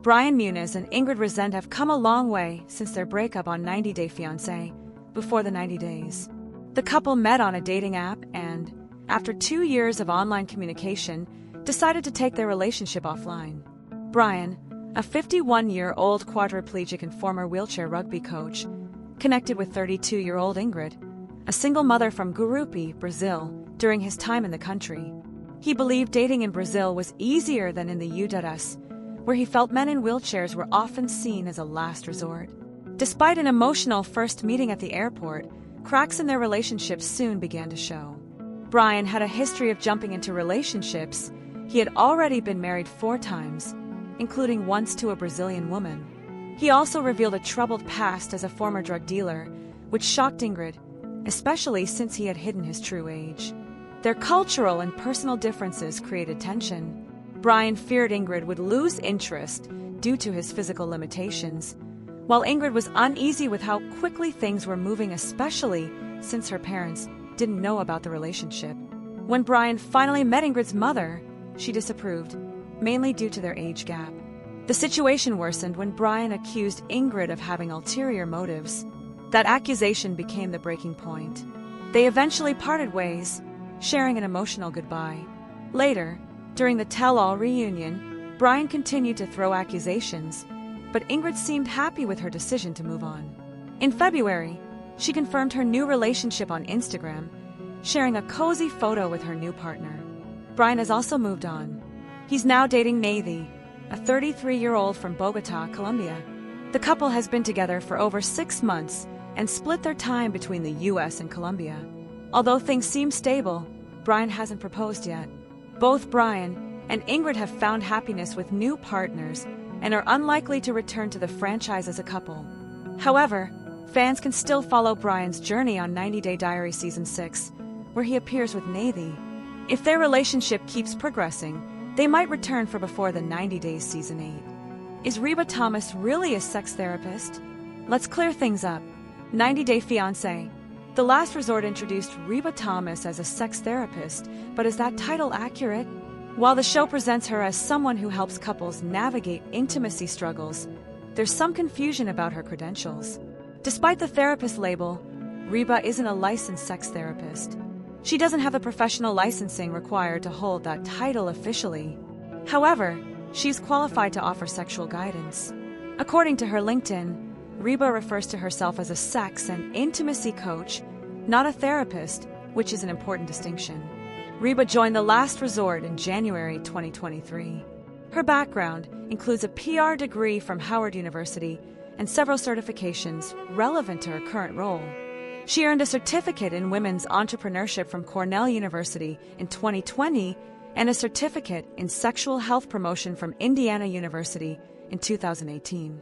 Brian Muniz and Ingrid Resend have come a long way since their breakup on 90 Day Fiancé, before the 90 days. The couple met on a dating app and, after 2 years of online communication, decided to take their relationship offline. Brian, a 51-year-old quadriplegic and former wheelchair rugby coach, connected with 32-year-old Ingrid, a single mother from Gurupi, Brazil, during his time in the country. He believed dating in Brazil was easier than in the US, where he felt men in wheelchairs were often seen as a last resort. Despite an emotional first meeting at the airport, cracks in their relationship soon began to show. Brian had a history of jumping into relationships. He had already been married 4 times, including once to a Brazilian woman. He also revealed a troubled past as a former drug dealer, which shocked Ingrid, especially since he had hidden his true age. Their cultural and personal differences created tension. Brian feared Ingrid would lose interest due to his physical limitations, while Ingrid was uneasy with how quickly things were moving, especially since her parents didn't know about the relationship. When Brian finally met Ingrid's mother, she disapproved, mainly due to their age gap. The situation worsened when Brian accused Ingrid of having ulterior motives. That accusation became the breaking point. They eventually parted ways, sharing an emotional goodbye. Later, during the tell-all reunion, Brian continued to throw accusations, but Ingrid seemed happy with her decision to move on. In February, she confirmed her new relationship on Instagram, sharing a cozy photo with her new partner. Brian has also moved on. He's now dating Nathy, a 33-year-old from Bogota, Colombia. The couple has been together for over 6 months and split their time between the US and Colombia. Although things seem stable, Brian hasn't proposed yet. Both Brian and Ingrid have found happiness with new partners and are unlikely to return to the franchise as a couple. However, fans can still follow Brian's journey on 90 Day Diary Season 6, where he appears with Nathy. If their relationship keeps progressing, they might return for before the 90 Days Season 8. Is Reeba Thomas really a sex therapist? Let's clear things up. 90 Day Fiancé. The Last Resort introduced Reeba Thomas as a sex therapist, but is that title accurate? While the show presents her as someone who helps couples navigate intimacy struggles, there's some confusion about her credentials. Despite the therapist label, Reeba isn't a licensed sex therapist. She doesn't have the professional licensing required to hold that title officially. However, she's qualified to offer sexual guidance. According to her LinkedIn, Reeba refers to herself as a sex and intimacy coach, not a therapist, which is an important distinction. Reeba joined The Last Resort in January 2023. Her background includes a PR degree from Howard University and several certifications relevant to her current role. She earned a certificate in women's entrepreneurship from Cornell University in 2020 and a certificate in sexual health promotion from Indiana University in 2018.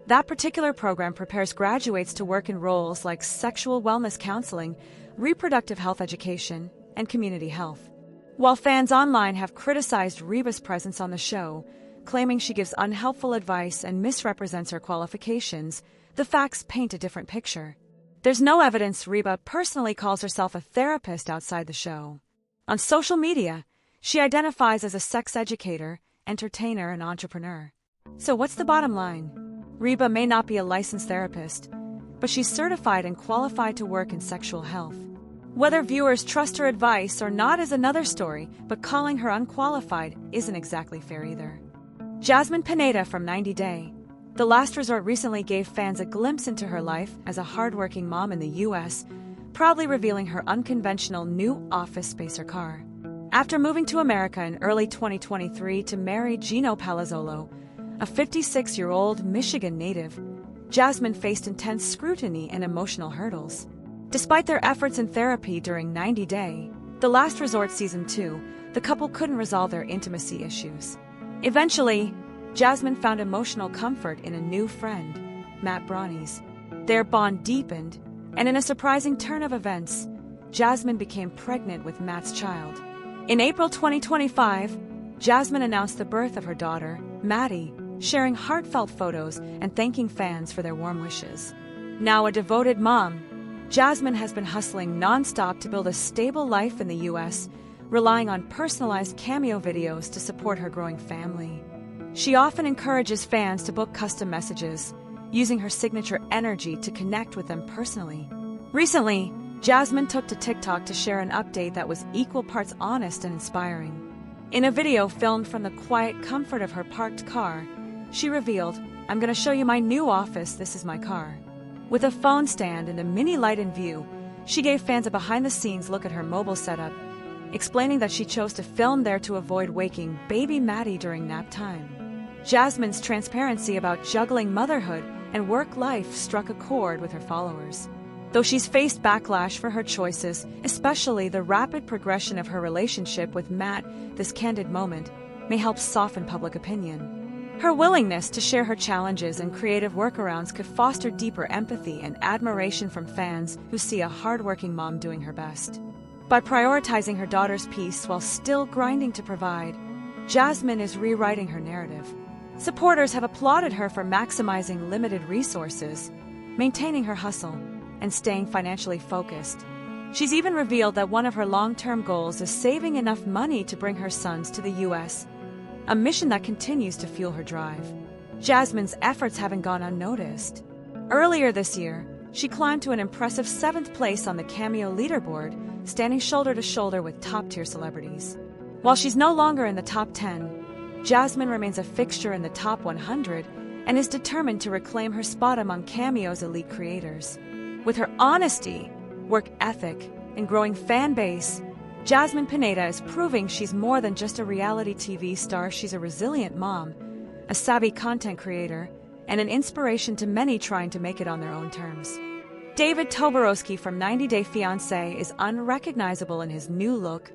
That particular program prepares graduates to work in roles like sexual wellness counseling, reproductive health education, and community health. While fans online have criticized Reeba's presence on the show, claiming she gives unhelpful advice and misrepresents her qualifications, the facts paint a different picture. There's no evidence Reeba personally calls herself a therapist outside the show. On social media, she identifies as a sex educator, entertainer, and entrepreneur. So what's the bottom line? Reeba may not be a licensed therapist, but she's certified and qualified to work in sexual health. Whether viewers trust her advice or not is another story, but calling her unqualified isn't exactly fair either. Jasmine Peneda from 90 Day. The Last Resort recently gave fans a glimpse into her life as a hardworking mom in the US, proudly revealing her unconventional new office spacer car. After moving to America in early 2023 to marry Gino Palazzolo, a 56-year-old Michigan native, Jasmine faced intense scrutiny and emotional hurdles. Despite their efforts in therapy during 90 Day, The Last Resort Season 2, the couple couldn't resolve their intimacy issues. Eventually, Jasmine found emotional comfort in a new friend, Matt Brownies. Their bond deepened, and in a surprising turn of events, Jasmine became pregnant with Matt's child. In April 2025, Jasmine announced the birth of her daughter, Maddie, sharing heartfelt photos and thanking fans for their warm wishes. Now a devoted mom, Jasmine has been hustling non-stop to build a stable life in the US, relying on personalized cameo videos to support her growing family. She often encourages fans to book custom messages, using her signature energy to connect with them personally. Recently, Jasmine took to TikTok to share an update that was equal parts honest and inspiring. In a video filmed from the quiet comfort of her parked car, she revealed, "I'm gonna show you my new office, this is my car." With a phone stand and a mini light in view, she gave fans a behind-the-scenes look at her mobile setup, explaining that she chose to film there to avoid waking baby Maddie during nap time. Jasmine's transparency about juggling motherhood and work life struck a chord with her followers. Though she's faced backlash for her choices, especially the rapid progression of her relationship with Matt, this candid moment may help soften public opinion. Her willingness to share her challenges and creative workarounds could foster deeper empathy and admiration from fans who see a hardworking mom doing her best. By prioritizing her daughter's peace while still grinding to provide, Jasmine is rewriting her narrative. Supporters have applauded her for maximizing limited resources, maintaining her hustle, and staying financially focused. She's even revealed that one of her long-term goals is saving enough money to bring her sons to the U.S., a mission that continues to fuel her drive. Jasmine's efforts haven't gone unnoticed. Earlier this year, she climbed to an impressive 7th place on the Cameo leaderboard, standing shoulder to shoulder with top-tier celebrities. While she's no longer in the top 10, Jasmine remains a fixture in the top 100 and is determined to reclaim her spot among Cameo's elite creators. With her honesty, work ethic, and growing fan base, Jasmine Pineda is proving she's more than just a reality TV star. She's a resilient mom, a savvy content creator, and an inspiration to many trying to make it on their own terms. David Toborowsky from 90 Day Fiancé is unrecognizable in his new look,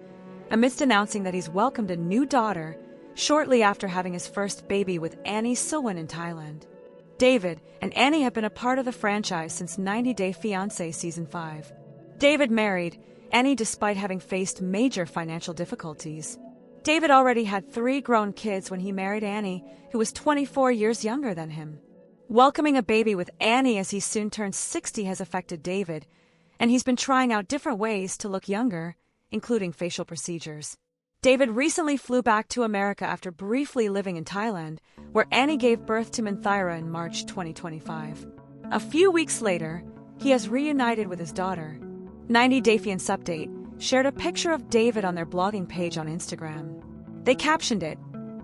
amidst announcing that he's welcomed a new daughter shortly after having his first baby with Annie Silwin in Thailand. David and Annie have been a part of the franchise since 90 Day Fiancé Season 5. David married Annie despite having faced major financial difficulties. David already had 3 grown kids when he married Annie, who was 24 years younger than him. Welcoming a baby with Annie as he soon turns 60 has affected David, and he's been trying out different ways to look younger, including facial procedures. David recently flew back to America after briefly living in Thailand, where Annie gave birth to Minthira in March 2025. A few weeks later, he has reunited with his daughter. 90 Day Fiancé Update shared a picture of David on their blogging page on Instagram. They captioned it,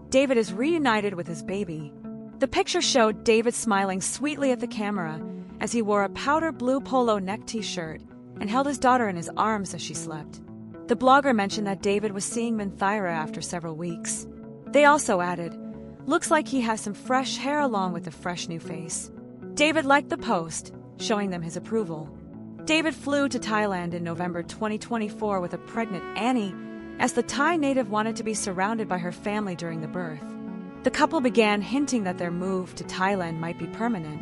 "David is reunited with his baby." The picture showed David smiling sweetly at the camera as he wore a powder blue polo neck t-shirt and held his daughter in his arms as she slept. The blogger mentioned that David was seeing Minthira after several weeks. They also added, "Looks like he has some fresh hair along with a fresh new face." David liked the post, showing them his approval. David flew to Thailand in November 2024 with a pregnant Annie, as the Thai native wanted to be surrounded by her family during the birth. The couple began hinting that their move to Thailand might be permanent.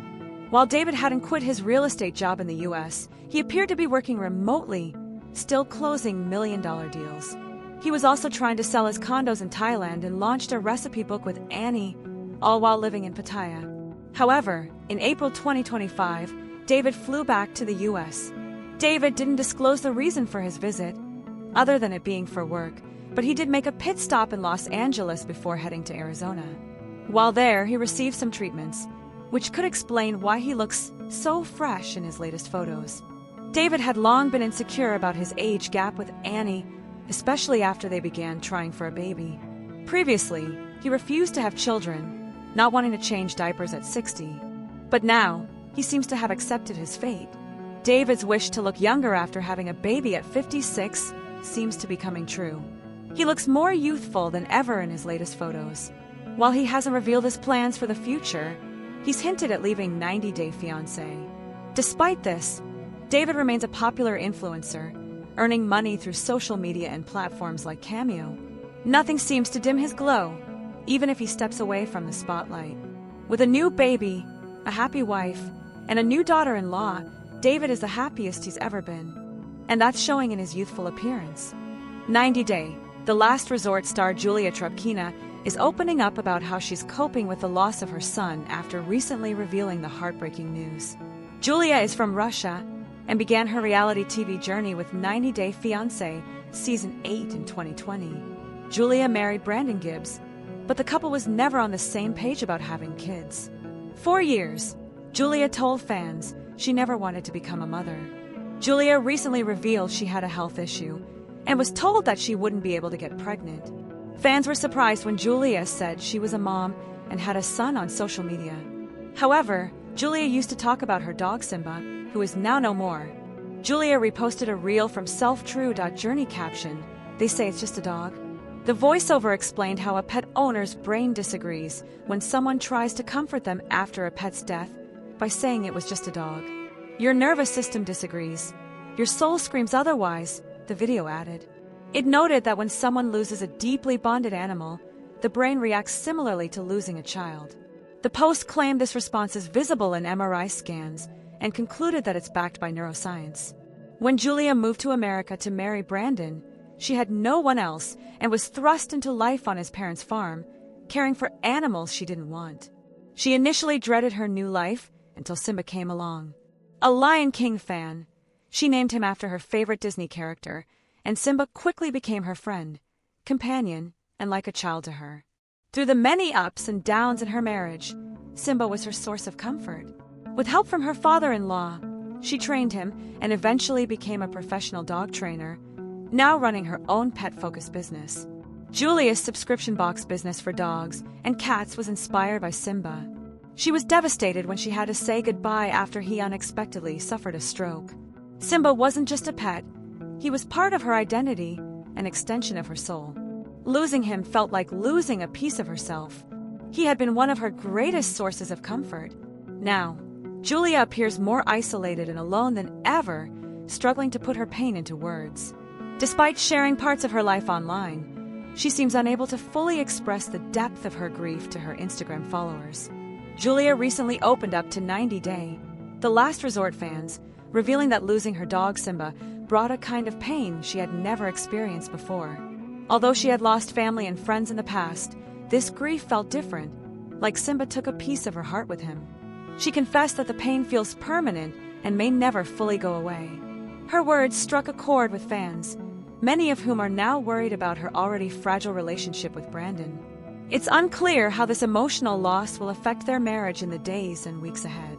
While David hadn't quit his real estate job in the U.S., he appeared to be working remotely, still closing million-dollar deals. He was also trying to sell his condos in Thailand and launched a recipe book with Annie, all while living in Pattaya. However, in April 2025, David flew back to the U.S. David didn't disclose the reason for his visit, other than it being for work, but he did make a pit stop in Los Angeles before heading to Arizona. While there, he received some treatments, which could explain why he looks so fresh in his latest photos. David had long been insecure about his age gap with Annie, especially after they began trying for a baby. Previously, he refused to have children, not wanting to change diapers at 60. But now, he seems to have accepted his fate. David's wish to look younger after having a baby at 56 seems to be coming true. He looks more youthful than ever in his latest photos. While he hasn't revealed his plans for the future, he's hinted at leaving 90 Day Fiancé. Despite this, David remains a popular influencer, earning money through social media and platforms like Cameo. Nothing seems to dim his glow, even if he steps away from the spotlight. With a new baby, a happy wife, and a new daughter-in-law, David is the happiest he's ever been. And that's showing in his youthful appearance. 90 Day, the last resort star Julia Trabkina, is opening up about how she's coping with the loss of her son after recently revealing the heartbreaking news. Julia is from Russia and began her reality TV journey with 90 Day Fiancé Season 8 in 2020. Julia married Brandon Gibbs, but the couple was never on the same page about having kids. For years, Julia told fans she never wanted to become a mother. Julia recently revealed she had a health issue and was told that she wouldn't be able to get pregnant. Fans were surprised when Julia said she was a mom and had a son on social media. However, Julia used to talk about her dog Simba, who is now no more. Julia reposted a reel from selftrue.journey caption, "They say it's just a dog." The voiceover explained how a pet owner's brain disagrees when someone tries to comfort them after a pet's death by saying it was just a dog. "Your nervous system disagrees. Your soul screams otherwise," the video added. It noted that when someone loses a deeply bonded animal, the brain reacts similarly to losing a child. The post claimed this response is visible in MRI scans and concluded that it's backed by neuroscience. When Julia moved to America to marry Brandon, she had no one else and was thrust into life on his parents' farm, caring for animals she didn't want. She initially dreaded her new life until Simba came along. A Lion King fan, she named him after her favorite Disney character, and Simba quickly became her friend, companion, and like a child to her. Through the many ups and downs in her marriage, Simba was her source of comfort. With help from her father-in-law, she trained him and eventually became a professional dog trainer, now running her own pet-focused business. Julia's subscription box business for dogs and cats was inspired by Simba. She was devastated when she had to say goodbye after he unexpectedly suffered a stroke. Simba wasn't just a pet, he was part of her identity, an extension of her soul. Losing him felt like losing a piece of herself. He had been one of her greatest sources of comfort. Now, Julia appears more isolated and alone than ever, struggling to put her pain into words. Despite sharing parts of her life online, she seems unable to fully express the depth of her grief to her Instagram followers. Julia recently opened up to 90 Day, the last resort fans, revealing that losing her dog Simba brought a kind of pain she had never experienced before. Although she had lost family and friends in the past, this grief felt different, like Simba took a piece of her heart with him. She confessed that the pain feels permanent and may never fully go away. Her words struck a chord with fans, many of whom are now worried about her already fragile relationship with Brandon. It's unclear how this emotional loss will affect their marriage in the days and weeks ahead.